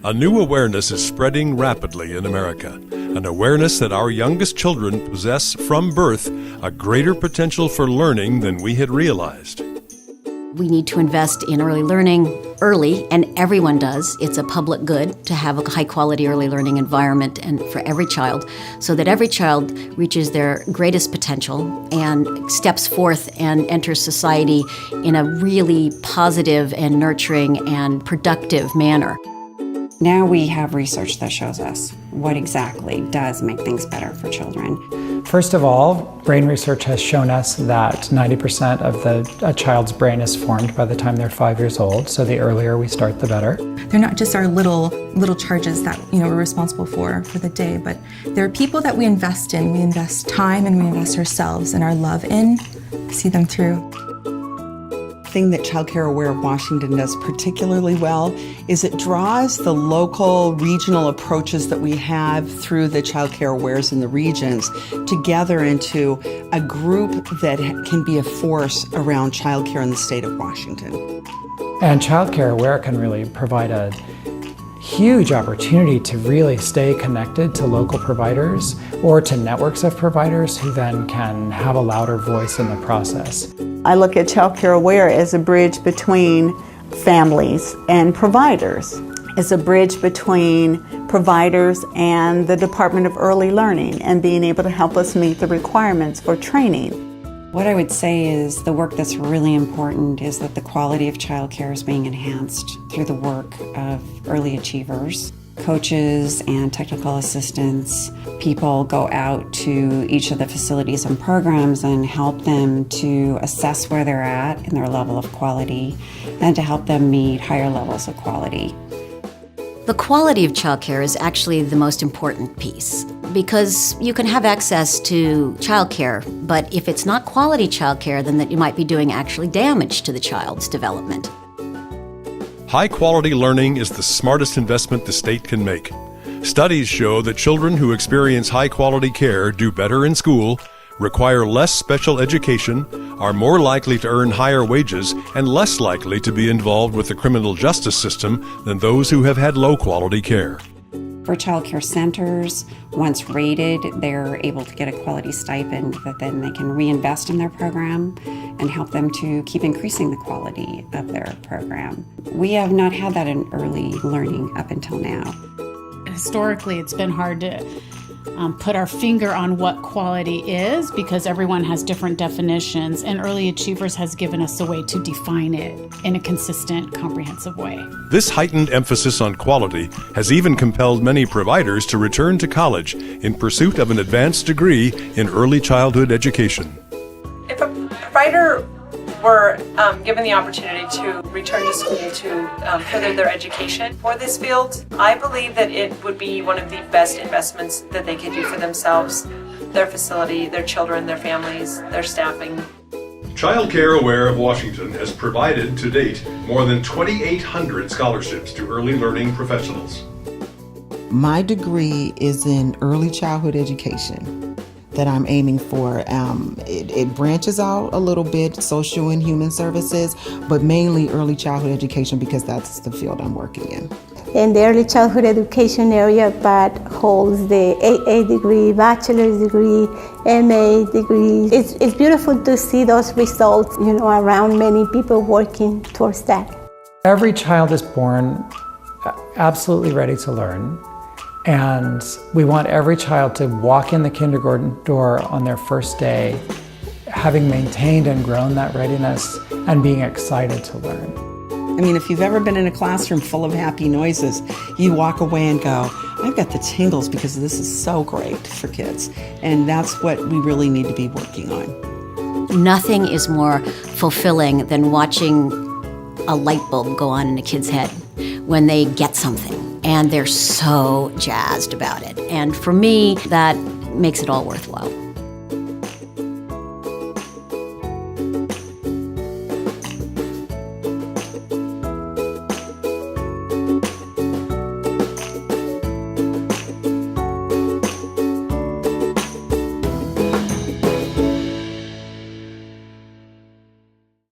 A new awareness is spreading rapidly in America, an awareness that our youngest children possess from birth a greater potential for learning than we had realized. We need to invest in early learning early, and everyone does. It's a public good to have a high-quality early learning environment and for every child, so that every child reaches their greatest potential and steps forth and enters society in a really positive and nurturing and productive manner. Now we have research that shows us what exactly does make things better for children. First of all, brain research has shown us that 90% of a child's brain is formed by the time they're 5 years old, so the earlier we start, the better. They're not just our little charges that we're responsible for the day, but they're people that we invest in. We invest time and we invest ourselves and our love in to see them through. The thing that Child Care Aware of Washington does particularly well is it draws the local, regional approaches that we have through the Child Care Awares in the regions together into a group that can be a force around child care in the state of Washington. And Child Care Aware can really provide a huge opportunity to really stay connected to local providers or to networks of providers who then can have a louder voice in the process. I look at Child Care Aware as a bridge between families and providers, as a bridge between providers and the Department of Early Learning and being able to help us meet the requirements for training. What I would say is the work that's really important is that the quality of childcare is being enhanced through the work of early achievers. Coaches and technical assistants, people go out to each of the facilities and programs and help them to assess where they're at in their level of quality and to help them meet higher levels of quality. The quality of childcare is actually the most important piece, because you can have access to childcare, but if it's not quality childcare, then that you might be doing actually damage to the child's development. High-quality learning is the smartest investment the state can make. Studies show that children who experience high-quality care do better in school, require less special education, are more likely to earn higher wages, and less likely to be involved with the criminal justice system than those who have had low-quality care. For child care centers, once rated, they're able to get a quality stipend that then they can reinvest in their program and help them to keep increasing the quality of their program. We have not had that in early learning up until now. Historically, it's been hard to put our finger on what quality is because everyone has different definitions, and Early Achievers has given us a way to define it in a consistent, comprehensive way. This heightened emphasis on quality has even compelled many providers to return to college in pursuit of an advanced degree in early childhood education. If a provider were given the opportunity to return to school to further their education for this field, I believe that it would be one of the best investments that they could do for themselves, their facility, their children, their families, their staffing. Child Care Aware of Washington has provided to date more than 2,800 scholarships to early learning professionals. My degree is in early childhood education that I'm aiming for. It branches out a little bit, social and human services, but mainly early childhood education because that's the field I'm working in. In the early childhood education area, BAT holds the AA degree, bachelor's degree, MA degree. It's beautiful to see those results, around many people working towards that. Every child is born absolutely ready to learn. And we want every child to walk in the kindergarten door on their first day, having maintained and grown that readiness and being excited to learn. I mean, if you've ever been in a classroom full of happy noises, you walk away and go, I've got the tingles because this is so great for kids. And that's what we really need to be working on. Nothing is more fulfilling than watching a light bulb go on in a kid's head when they get something. And they're so jazzed about it. And for me, that makes it all worthwhile.